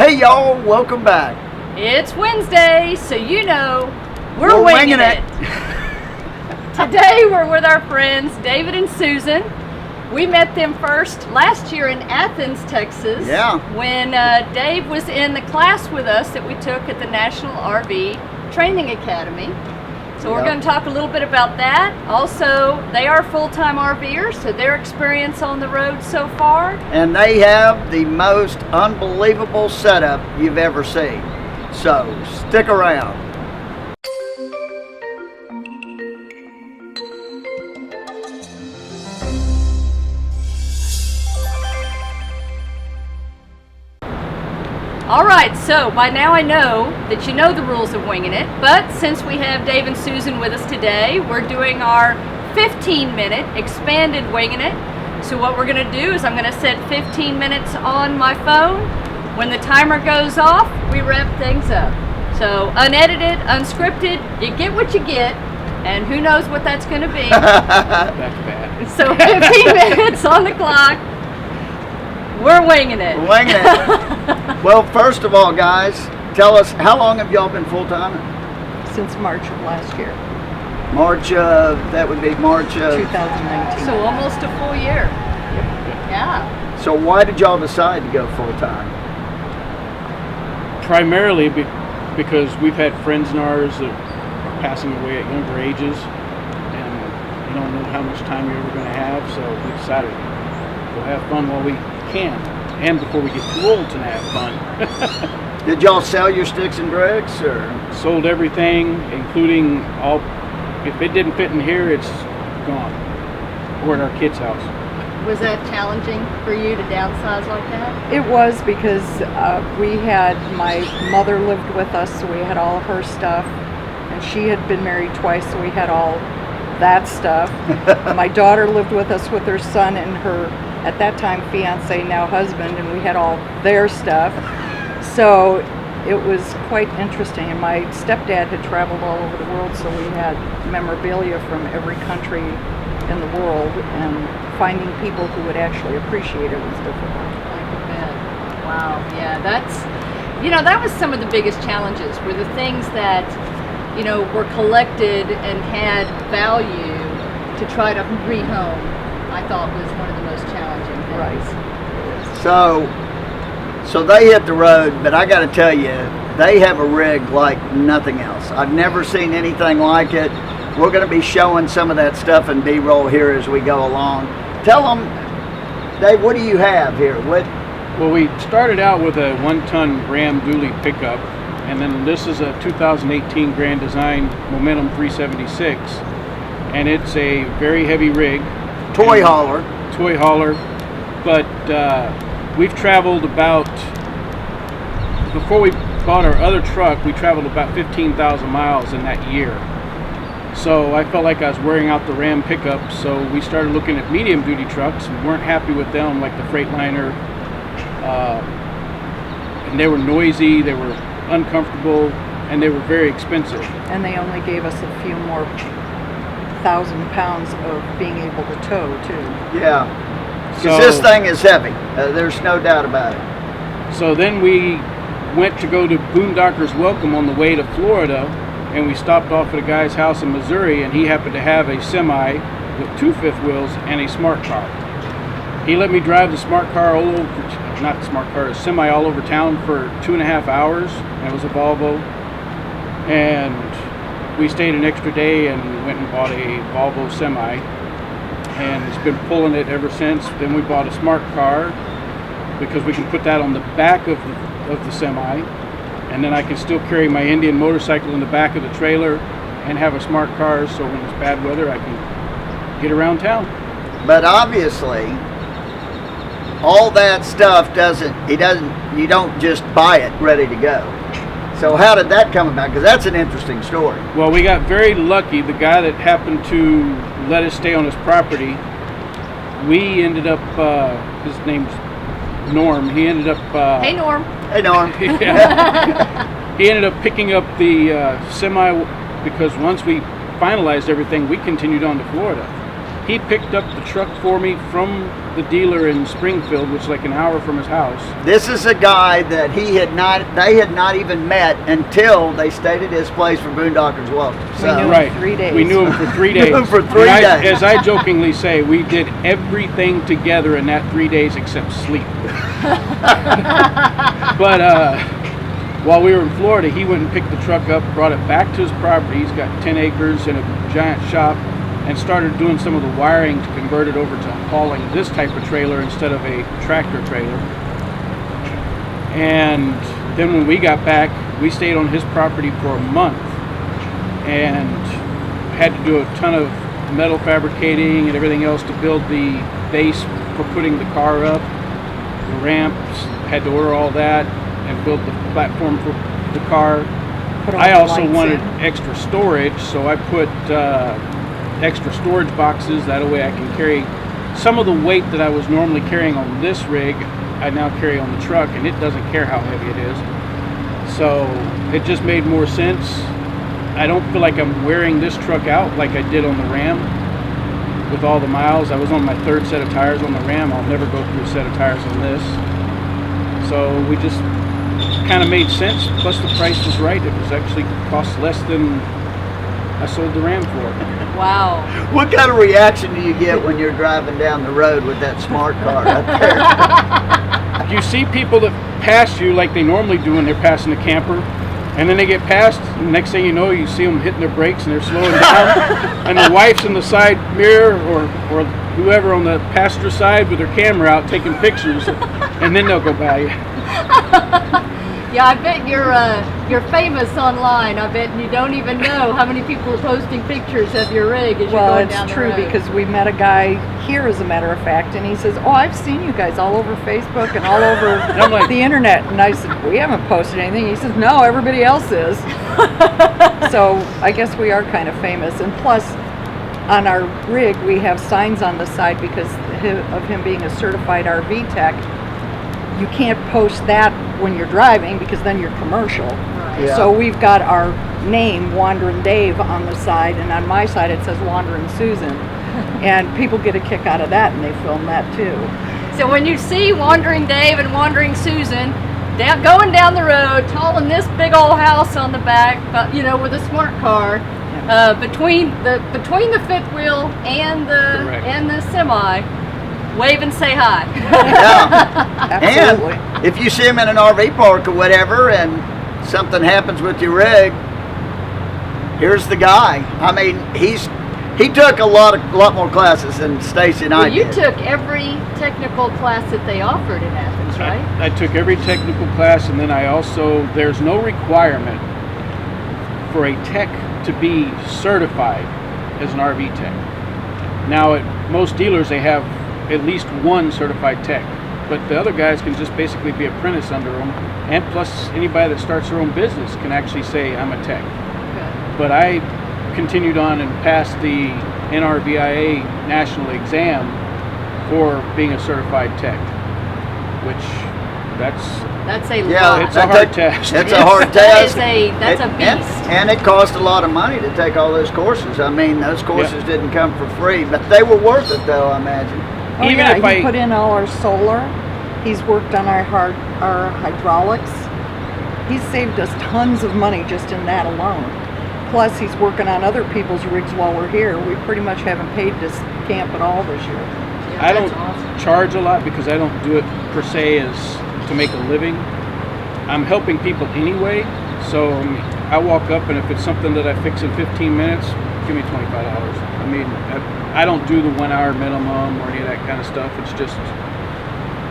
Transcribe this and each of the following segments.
Hey y'all, welcome back. It's Wednesday, so you know we're winging it. Today we're with our friends David and Susan. We met them first last year in Athens, Texas. Yeah. When Dave was in the class with us that we took at the National RV Training Academy. So we're going to talk a little bit about that. Also, they are full-time RVers, so their experience on the road so far. And they have the most unbelievable setup you've ever seen. So stick around. All right, so by now I know that you know the rules of winging it, but since we have Dave and Susan with us today, we're doing our 15-minute expanded winging it. So what we're going to do is I'm going to set 15 minutes on my phone. When the timer goes off, we wrap things up. So unedited, unscripted, you get what you get, and who knows what that's going to be. That's bad. So 15 minutes on the clock. We're winging it. Winging it. Well, first of all, guys, tell us, how long have y'all been full-time? Since March of last year. That would be March of 2019. So almost a full year. Yeah. So why did y'all decide to go full-time? Primarily because we've had friends in ours that are passing away at younger ages, and you don't know how much time you're ever going to have, so we decided we'll have fun while we can, and before we get too old to have fun. Did y'all sell your sticks and bricks, or? Sold everything, including all. If it didn't fit in here, it's gone. We're at our kid's house. Was that challenging for you to downsize like that? It was because my mother lived with us, so we had all of her stuff, and she had been married twice, so we had all that stuff. My daughter lived with us with her son and her, at that time, fiance, now husband, and we had all their stuff. So it was quite interesting, and my stepdad had traveled all over the world, so we had memorabilia from every country in the world, and finding people who would actually appreciate it was difficult. Wow, yeah, that was some of the biggest challenges, were the things that, were collected and had value to try to rehome. I thought was one of the most challenging things. Right. So they hit the road, but I got to tell you, they have a rig like nothing else. I've never seen anything like it. We're going to be showing some of that stuff in B-roll here as we go along. Tell them, Dave, what do you have here? Well, we started out with a 1-ton Ram dually pickup, and then this is a 2018 Grand Design Momentum 376, and it's a very heavy rig. Toy hauler, but we've traveled about, before we bought our other truck, we traveled about 15,000 miles in that year. So I felt like I was wearing out the Ram pickup, so we started looking at medium duty trucks. We weren't happy with them, like the Freightliner, and they were noisy, they were uncomfortable, and they were very expensive. And they only gave us a few more 1,000 pounds of being able to tow too. Yeah, because this thing is heavy. There's no doubt about it. So then we went to go to Boondockers Welcome on the way to Florida, and we stopped off at a guy's house in Missouri, and he happened to have a semi with 2 fifth wheels and a smart car. He let me drive the smart car all over, not the smart car, a semi all over town for 2.5 hours, and it was a Volvo. And we stayed an extra day and went and bought a Volvo semi, and it's been pulling it ever since. Then we bought a smart car because we can put that on the back of the semi, and then I can still carry my Indian motorcycle in the back of the trailer and have a smart car, so when it's bad weather I can get around town. But obviously all that stuff you don't just buy it ready to go. So how did that come about? Because that's an interesting story. Well, we got very lucky. The guy that happened to let us stay on his property, we ended up, his name's Norm, he ended up... Hey, Norm. Hey, Norm. Yeah. He ended up picking up the semi, because once we finalized everything, we continued on to Florida. He picked up the truck for me from the dealer in Springfield, which is like an hour from his house. This is a guy that they had not even met until they stayed at his place for Boondockers Welcome. We knew him Right. 3 days. We knew him for 3 days. Knew him for 3 And days. As I jokingly say, we did everything together in that 3 days except sleep. But while we were in Florida, he went and picked the truck up, brought it back to his property. He's got 10 acres and a giant shop, and started doing some of the wiring to convert it over to hauling this type of trailer instead of a tractor trailer. And then when we got back, we stayed on his property for a month and had to do a ton of metal fabricating and everything else to build the base for putting the car up. The ramps, had to order all that and build the platform for the car. Put all I the also lights wanted in. extra storage, so I put extra storage boxes. That way I can carry some of the weight that I was normally carrying on this rig. I now carry on the truck, and it doesn't care how heavy it is. So it just made more sense. I don't feel like I'm wearing this truck out like I did on the Ram with all the miles. I was on my 3rd set of tires on the Ram. I'll never go through a set of tires on this. So we just kind of made sense. Plus the price was right. It was actually cost less than I sold the Ram for. Wow. What kind of reaction do you get when you're driving down the road with that smart car right there? You see people that pass you like they normally do when they're passing a camper, and then they get past, and the next thing you know, you see them hitting their brakes and they're slowing down, and the wife's in the side mirror or whoever on the passenger side with their camera out taking pictures, and then they'll go by you. Yeah, I bet you're famous online. I bet you don't even know how many people are posting pictures of your rig as you're Well, going it's down the true road. because we met a guy here, as a matter of fact, and he says, "Oh, I've seen you guys all over Facebook and all over I'm like- the internet." And I said, "We haven't posted anything." He says, "No, everybody else is." So I guess we are kind of famous. And plus, on our rig, we have signs on the side because of him being a certified RV tech. You can't post that when you're driving because then you're commercial. Right. Yeah. So we've got our name, Wanderin' Dave, on the side, and on my side it says Wanderin' Susan. And people get a kick out of that, and they film that too. So when you see Wandering Dave and Wandering Susan going down the road, hauling this big old house on the back, with a smart car, between the fifth wheel and Correct. the semi, wave and say hi. Yeah. Absolutely. And if you see him in an RV park or whatever and something happens with your rig, here's the guy. I mean, he took a lot more classes than Stacy and I Well, you did. took every technical class that they offered in Athens, right? I took every technical class, and then there's no requirement for a tech to be certified as an RV tech. Now, at most dealers, they have at least one certified tech, but the other guys can just basically be apprentice under them, and plus anybody that starts their own business can actually say, I'm a tech. Good. But I continued on and passed the NRVIA national exam for being a certified tech, which That's a Yeah, lot. It's a hard test. It's a hard That test. that's a beast. And it cost a lot of money to take all those courses. I mean, those courses didn't come for free, but they were worth it, though, I imagine. Oh, Even yeah, if he I- put in all our solar. He's worked on our hydraulics. He's saved us tons of money just in that alone. Plus, he's working on other people's rigs while we're here. We pretty much haven't paid to camp at all this year. Yeah, I that's don't awesome. charge a lot because I don't do it per se as to make a living. I'm helping people anyway, so I walk up and if it's something that I fix in 15 minutes, give me $25. I mean, I don't do the 1 hour minimum or any of that kind of stuff. It's just,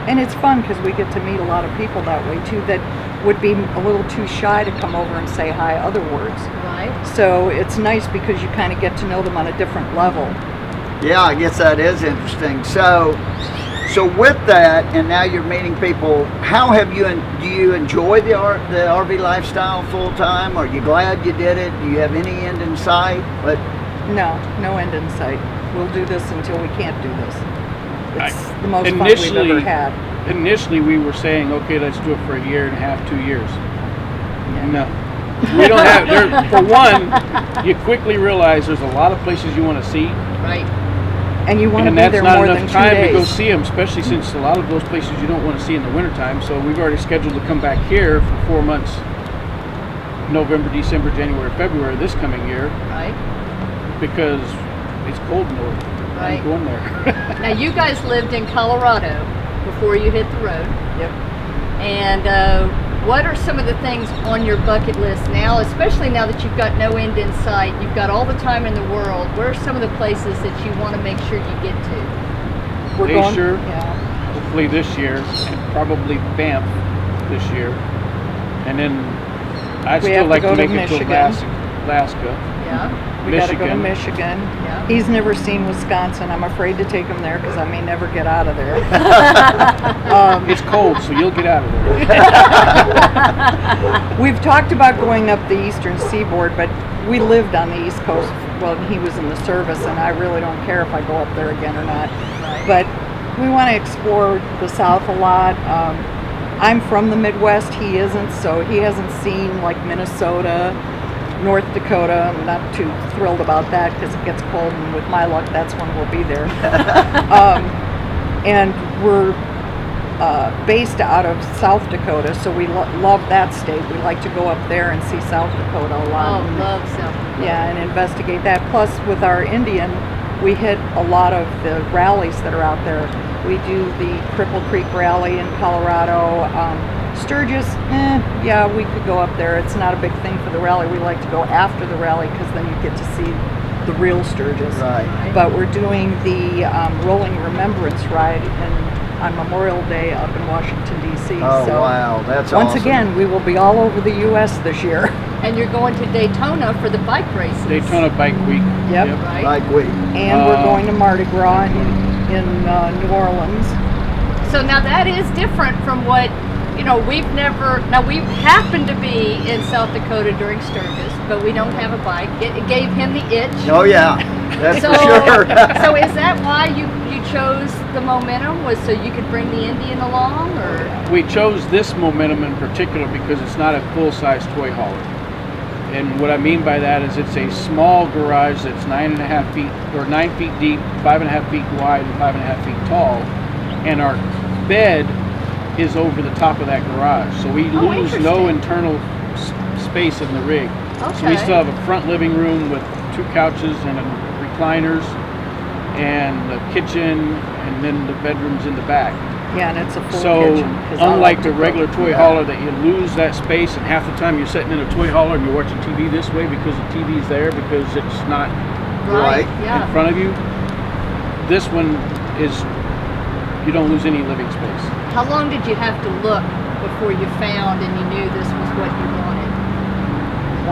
And it's fun because we get to meet a lot of people that way too that would be a little too shy to come over and say hi other words. Right. So it's nice because you kind of get to know them on a different level. Yeah, I guess that is interesting. So with that, and now you're meeting people, do you enjoy the RV lifestyle full time? Are you glad you did it? Do you have any end in sight? But No end in sight. We'll do this until we can't do this. It's the most fun we've Initially- ever had. initially we were saying, okay, let's do it for a year and a half, 2 years. Yeah. No. We don't have, for one, you quickly realize there's a lot of places you want to see. Right. And you want to And be that's there not more enough than 2 time to go days. see them, especially since a lot of those places you don't want to see in the wintertime. So we've already scheduled to come back here for 4 months, November, December, January, February this coming year, Right. because it's cold north. Right. I'm going there. Now, you guys lived in Colorado before you hit the road. Yep. And what are some of the things on your bucket list now, especially now that you've got no end in sight, you've got all the time in the world? Where are some of the places that you want to make sure you get to? We're going. Glacier, Yeah. hopefully this year, and probably Banff this year. And then I'd We still have to like go to to make it to Michigan. Alaska. Yeah. We got to go to Michigan. Yeah. He's never seen Wisconsin. I'm afraid to take him there because I may never get out of there. It's cold, so you'll get out of there. We've talked about going up the eastern seaboard, but we lived on the East Coast. Well, he was in the service, and I really don't care if I go up there again or not. Right. But we want to explore the South a lot. I'm from the Midwest. He isn't, so he hasn't seen like Minnesota, North Dakota. I'm not too thrilled about that because it gets cold, and with my luck, that's when we'll be there. And we're based out of South Dakota, so we love that state. We like to go up there and see South Dakota a lot. Oh, love South Dakota. Yeah, and investigate that. Plus, with our Indian, we hit a lot of the rallies that are out there. We do the Cripple Creek Rally in Colorado. Sturgis, yeah, we could go up there. It's not a big thing for the rally. We like to go after the rally because then you get to see the real Sturgis. Right. But we're doing the Rolling Remembrance Ride on Memorial Day up in Washington, D.C. Oh, so wow. That's once awesome. again, we will be all over the U.S. this year. And you're going to Daytona for the bike races. Daytona Bike Week. Yep. Right. Like we. And we're going to Mardi Gras in New Orleans. So now that is different from what, we happened to be in South Dakota during Sturgis, but we don't have a bike. It gave him the itch. Oh, yeah. That's So, for sure. so is that why you chose the Momentum, was so you could bring the Indian along, or? We chose this Momentum in particular because it's not a full-size toy hauler. And what I mean by that is it's a small garage that's 9.5 feet or 9 feet deep, 5.5 feet wide, and 5.5 feet tall. And our bed is over the top of that garage, so we lose no internal space in the rig. Okay. So we still have a front living room with 2 couches and recliners, and the kitchen, and then the bedrooms in the back. Yeah, and it's a full So kitchen. 'cause I unlike like the to cook. regular toy hauler that you lose that space, and half the time you're sitting in a toy hauler and you're watching TV this way because the TV's there because it's not Right. Yeah. in front of you. This one is, you don't lose any living space. How long did you have to look before you found and you knew this was what you wanted?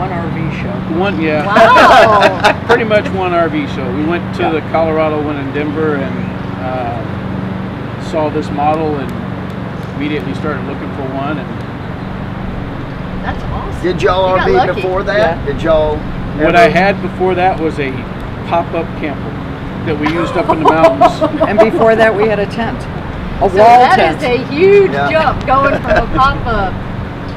One RV show. One, yeah. Wow. Pretty much one RV show. We went to the Colorado one in Denver and saw this model and immediately started looking for one. And That's awesome. Did y'all You got RV lucky. before that? Yeah. Did y'all? what I had before that was a pop-up camper that we used up in the mountains. And before that, we had a tent, a So wall that tent. is a huge Yeah. jump going from a pop-up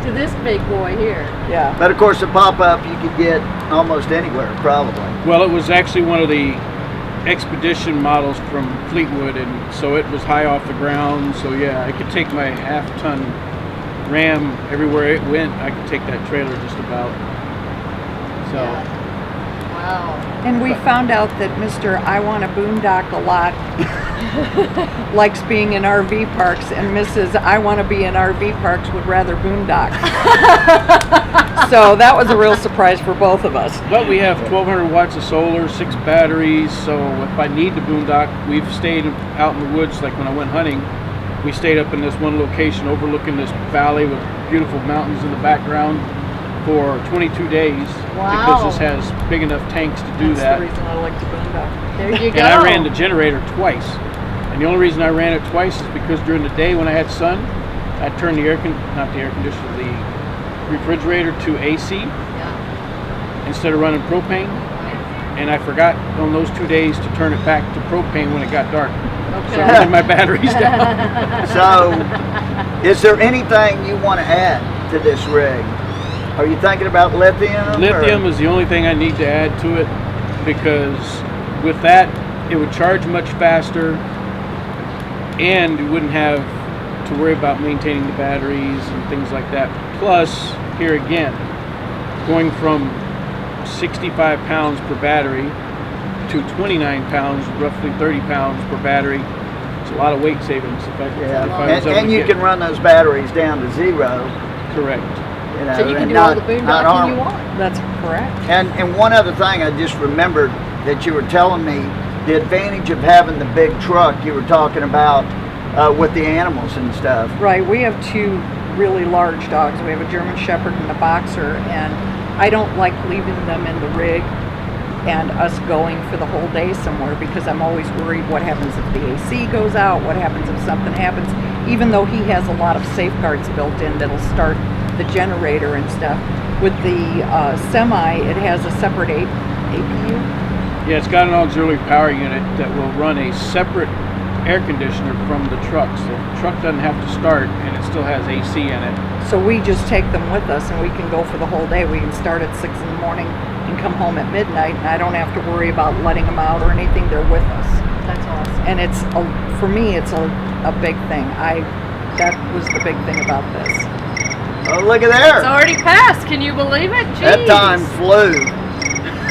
to this big boy here. Yeah. But of course, the pop-up you could get almost anywhere, probably. Well, it was actually one of the expedition models from Fleetwood, and so it was high off the ground. So yeah, I could take my half-ton Ram everywhere it went. I could take that trailer just about. So Wow. And we found out that Mr. I Want to Boondock a lot likes being in RV parks, and Mrs. I Want to be in RV parks would rather boondock. So that was a real surprise for both of us. but we have 1,200 watts of solar, 6 batteries, so if I need to boondock, we've stayed out in the woods. Like when I went hunting, we stayed up in this one location overlooking this valley with beautiful mountains in the background for 22 days. Wow. Because this has big enough tanks to do That's that. the reason I like to boondock. There you go. And I ran the generator twice. And the only reason I ran it twice is because during the day when I had sun, I turned the the refrigerator to AC Yeah. instead of running propane. And I forgot on those 2 days to turn it back to propane when it got dark. So I ran my batteries down. So, is there anything you want to add to this rig? Are you thinking about lithium? Lithium is the only thing I need to add to it, because with that, it would charge much faster, and you wouldn't have to worry about maintaining the batteries and things like that. Plus, here again, going from 65 pounds per battery to 29 pounds, roughly 30 pounds per battery. It's a lot of weight savings. If I was able And to you get- can run those batteries down to 0. Correct. You know, So you can and do all not- the not boondocking harm- you want. That's correct. And one other thing I just remembered that you were telling me, the advantage of having the big truck you were talking about with the animals and stuff. Right, we have two really large dogs. We have a German Shepherd and a Boxer, and I don't like leaving them in the rig and us going for the whole day somewhere, because I'm always worried what happens if the AC goes out, what happens if something happens, even though he has a lot of safeguards built in that'll start the generator and stuff. With the semi, it has a separate APU. Yeah, it's got an auxiliary power unit that will run a separate air conditioner from the truck. So the truck doesn't have to start, and it still has AC in it. So we just take them with us, and we can go for the whole day. We can start at 6 in the morning and come home at midnight, and I don't have to worry about letting them out or anything. They're with us. That's awesome. And it's for me, it's a big thing. That was the big thing about this. Oh, look at It's there. already passed. Can you believe it? Jeez. That time flew.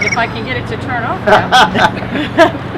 If I can get it to turn off now.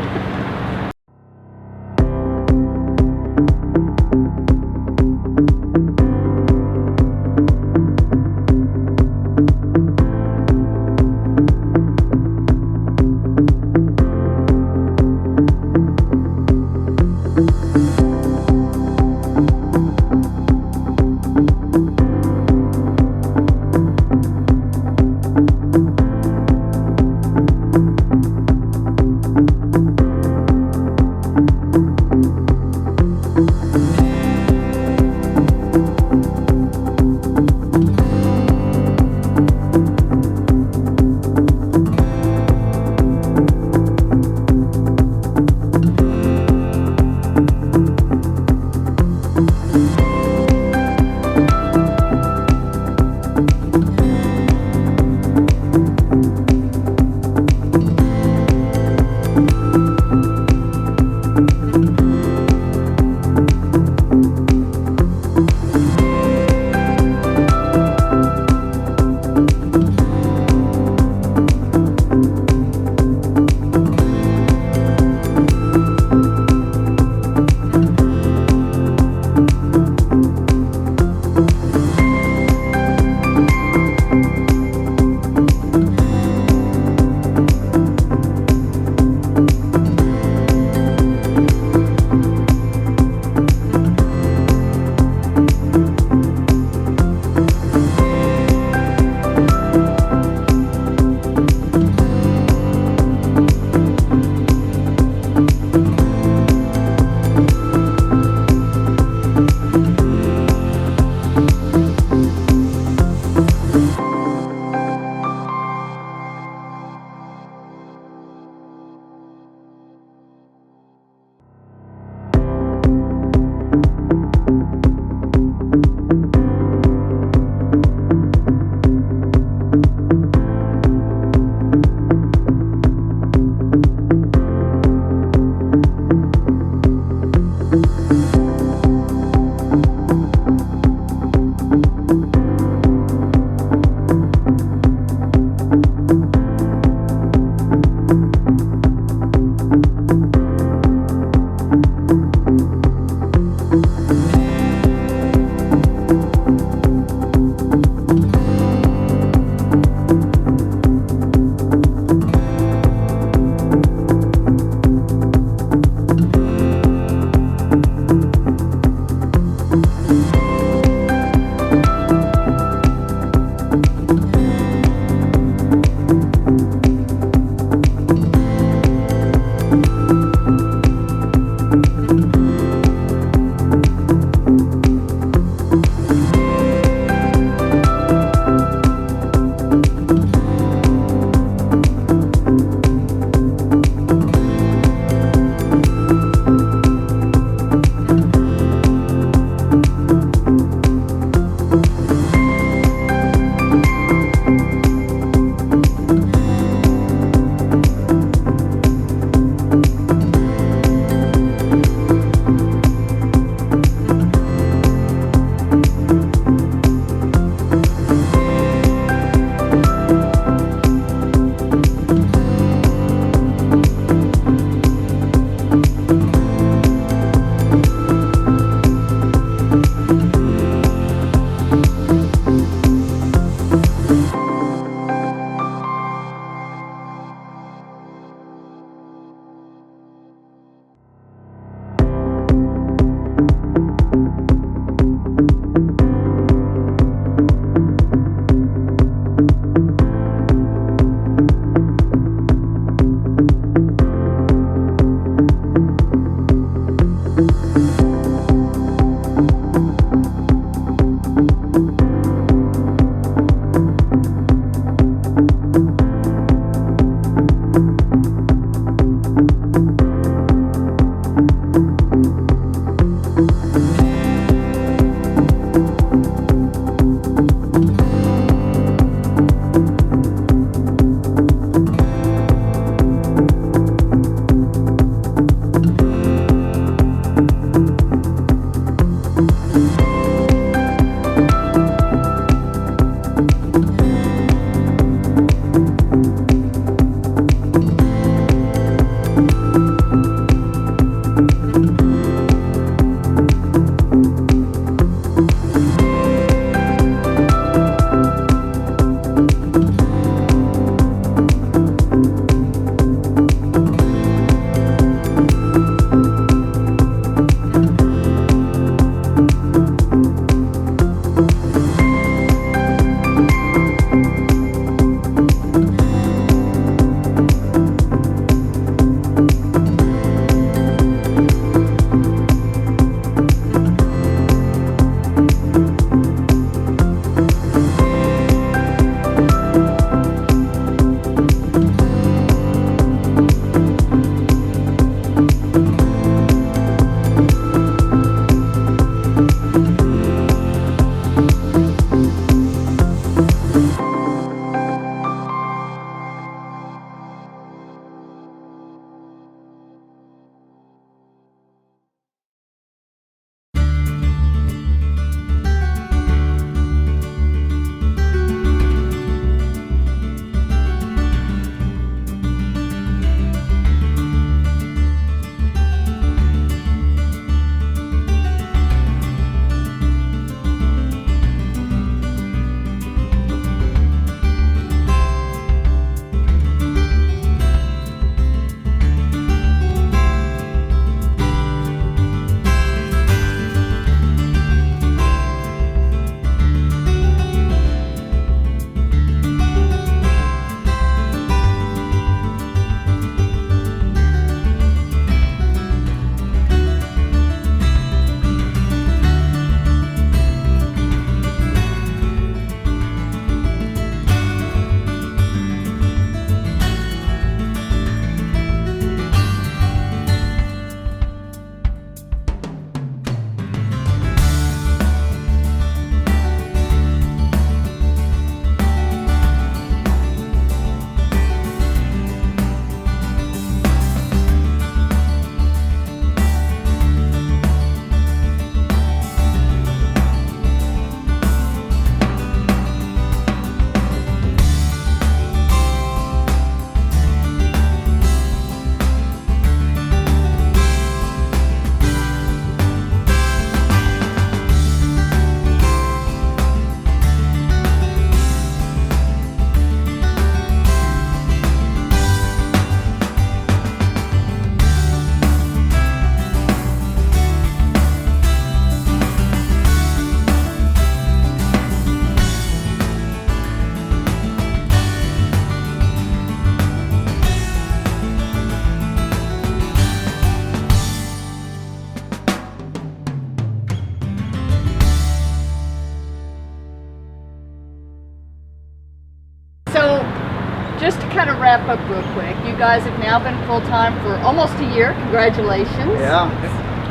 just to kind of wrap up real quick, you guys have now been full-time for almost a year. Congratulations. Yeah.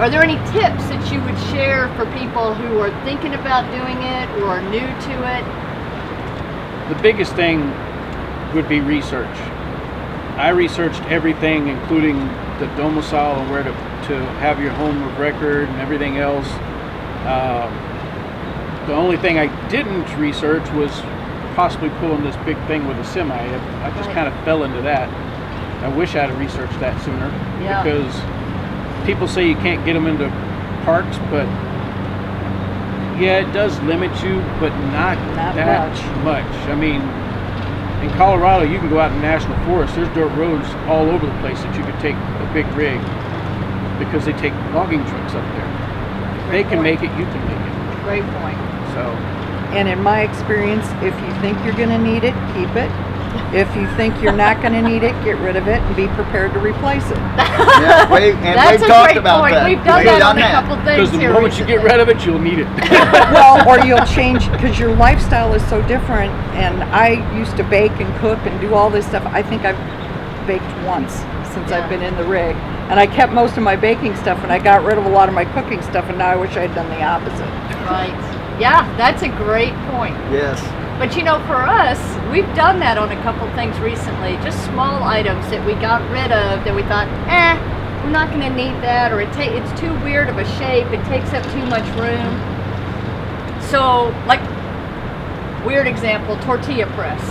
Are there any tips that you would share for people who are thinking about doing it or are new to it? The biggest thing would be research. I researched everything, including the domicile and where to have your home of record and everything else. The only thing I didn't research was possibly pulling this big thing with a semi. I just kind of fell into that. I wish I'd have researched that sooner, because people say you can't get them into parks, but yeah, it does limit you, but not that much. I mean, in Colorado, you can go out in national forest. There's dirt roads all over the place that you could take a big rig, because they take logging trucks up there. They can make it, you can make it. Great point. So. And in my experience, if you think you're going to need it, keep it. If you think you're not going to need it, get rid of it and be prepared to replace it. Yeah, That's we've a talked great about point. that. We've done that on a couple things Because the here moment you get rid of it, you'll need it. Well, or you'll change, because your lifestyle is so different. And I used to bake and cook and do all this stuff. I think I've baked once since I've been in the rig. And I kept most of my baking stuff, and I got rid of a lot of my cooking stuff, and now I wish I'd done the opposite. Right. Yeah, that's a great point. Yes. But you know, for us, we've done that on a couple things recently. Just small items that we got rid of that we thought, we're not going to need that, or it's too weird of a shape, it takes up too much room. So, like, weird example, tortilla press.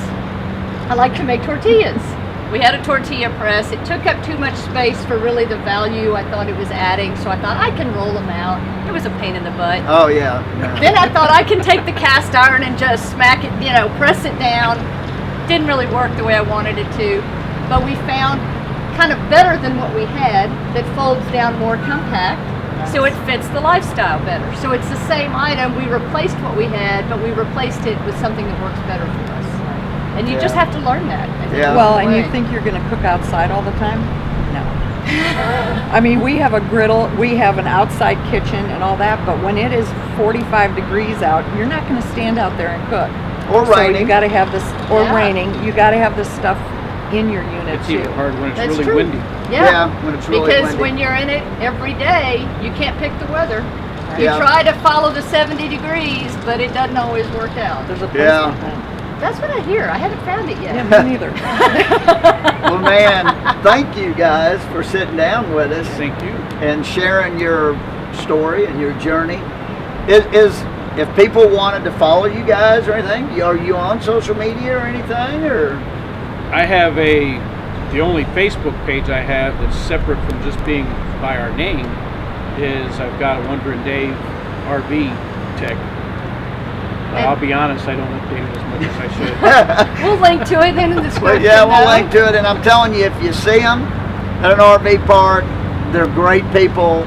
I like to make tortillas. We had a tortilla press. It took up too much space for really the value I thought it was adding, so I thought I can roll them out. It was a pain in the butt. Oh, yeah. Then I thought I can take the cast iron and just smack it, press it down. Didn't really work the way I wanted it to, but we found kind of better than what we had that folds down more compact, so it fits the lifestyle better. So it's the same item. We replaced what we had, but we replaced it with something that works better for us. And you just have to learn that. Yeah. Well, and you think you're going to cook outside all the time? No. I mean, we have a griddle, we have an outside kitchen and all that, but when it is 45 degrees out, you're not going to stand out there and cook. Or so raining. You got to have this, or raining. You got to have this stuff in your unit It's too. even hard when it's That's really true. windy. Yeah, when it's really because windy. when you're in it every day, you can't pick the weather. You Yeah. try to follow the 70 degrees, but it doesn't always work out. There's a place Yeah. like that. That's what I hear. I haven't found it yet. Yeah, me neither. Well, man, thank you guys for sitting down with us Thank you. and sharing your story and your journey. If people wanted to follow you guys or anything, are you on social media or anything? Or I have the only Facebook page I have that's separate from just being by our name is I've got a Wondering Dave RV tech. But I'll be honest, I don't update it as much as I should. We'll link to it in the description. Well, yeah, we'll though. link to it. And I'm telling you, if you see them at an RV park, they're great people.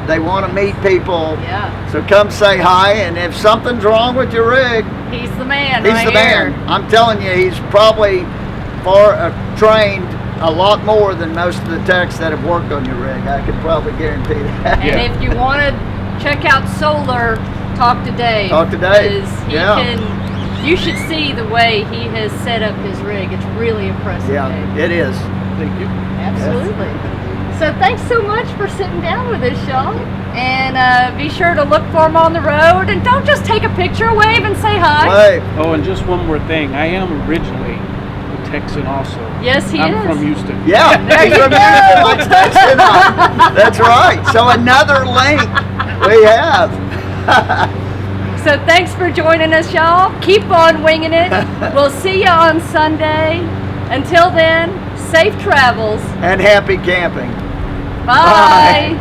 They want to meet people. Yeah, So come say hi. And if something's wrong with your rig, he's the man. he's right the man. here. I'm telling you, he's probably trained a lot more than most of the techs that have worked on your rig. I can probably guarantee that. And if you want to check out solar, talk to Dave. Talk to Dave. 'Cause he Yeah. you should see the way he has set up his rig. It's really impressive. Yeah, Dave. it is. Thank you. Absolutely. So thanks so much for sitting down with us, y'all. And be sure to look for him on the road. And don't just take a picture, wave and say hi. Wait. Oh, and just one more thing. I am originally a Texan also. Yes, he I'm is. from Houston. Yeah, There he's you from go. Houston, like Texas. That's right. So another link we have. So thanks for joining us, y'all. Keep on winging it. We'll see you on Sunday. Until then, safe travels. And happy camping. Bye.